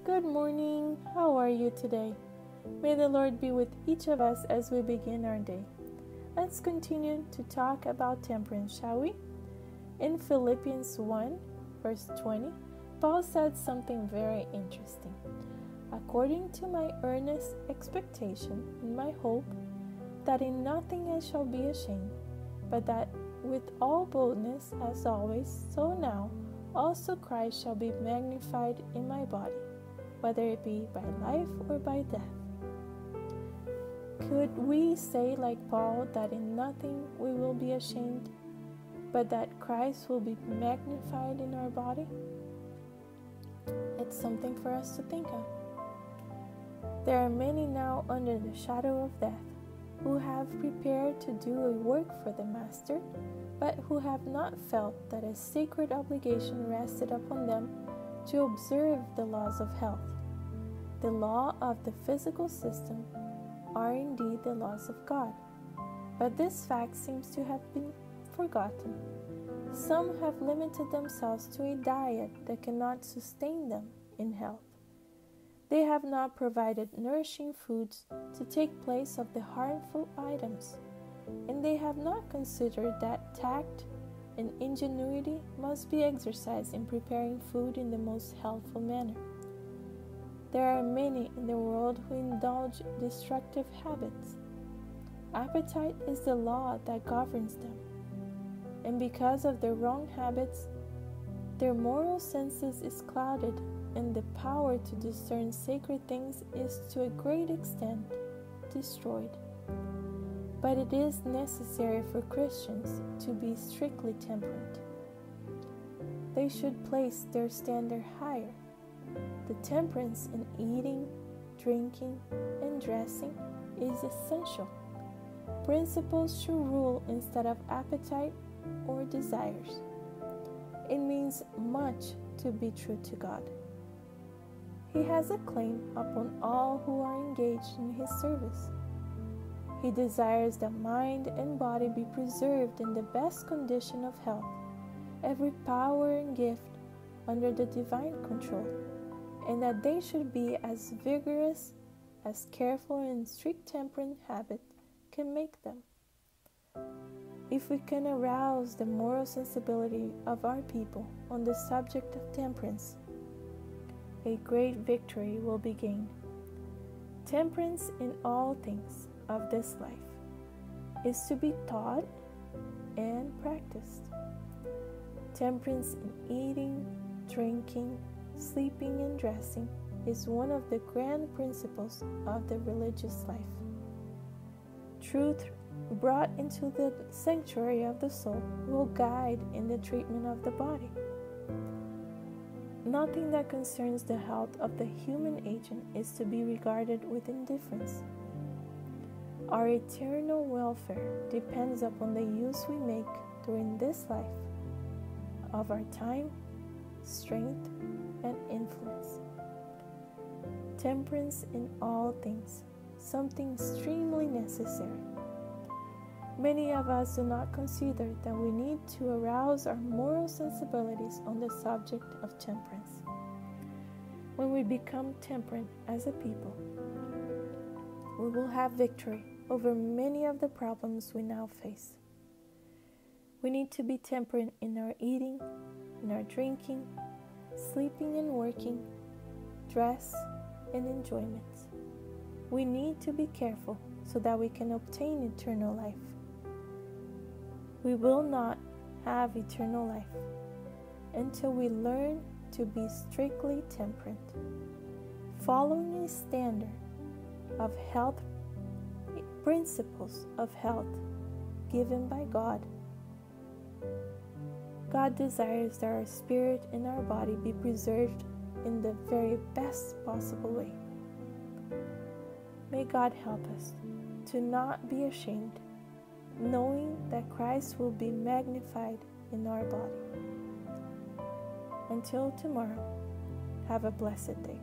Good morning. How are you today? May the Lord be with each of us as we begin our day. Let's continue to talk about temperance, shall we? In Philippians 1, verse 20, Paul said something very interesting. According to my earnest expectation and my hope, that in nothing I shall be ashamed, but that with all boldness, as always, so now, also Christ shall be magnified in my body, whether it be by life or by death. Could we say, like Paul, that in nothing we will be ashamed, but that Christ will be magnified in our body? It's something for us to think of. There are many now under the shadow of death who have prepared to do a work for the Master, but who have not felt that a sacred obligation rested upon them to observe the laws of health. The law of the physical system are indeed the laws of God, but this fact seems to have been forgotten. Some have limited themselves to a diet that cannot sustain them in health. They have not provided nourishing foods to take place of the harmful items, and they have not considered that tact and ingenuity must be exercised in preparing food in the most healthful manner. There are many in the world who indulge destructive habits. Appetite is the law that governs them, and because of their wrong habits, their moral senses is clouded, and the power to discern sacred things is to a great extent destroyed. But it is necessary for Christians to be strictly temperate. They should place their standard higher. The temperance in eating, drinking, and dressing is essential. Principles should rule instead of appetite or desires. It means much to be true to God. He has a claim upon all who are engaged in His service. He desires that mind and body be preserved in the best condition of health, every power and gift under the divine control, and that they should be as vigorous as careful and strict temperance habit can make them. If we can arouse the moral sensibility of our people on the subject of temperance, a great victory will be gained. Temperance in all things of this life is to be taught and practiced. Temperance in eating, drinking, sleeping, and dressing is one of the grand principles of the religious life. Truth brought into the sanctuary of the soul will guide in the treatment of the body. Nothing that concerns the health of the human agent is to be regarded with indifference. Our eternal welfare depends upon the use we make during this life of our time, strength, and influence. Temperance in all things, something extremely necessary. Many of us do not consider that we need to arouse our moral sensibilities on the subject of temperance. When we become temperate as a people, we will have victory over many of the problems we now face. We need to be temperate in our eating, in our drinking, sleeping and working, dress, and enjoyments. We need to be careful so that we can obtain eternal life. We will not have eternal life until we learn to be strictly temperate, following a standard of health, principles of health given by God. God desires that our spirit and our body be preserved in the very best possible way. May God help us to not be ashamed, knowing that Christ will be magnified in our body. Until tomorrow, have a blessed day.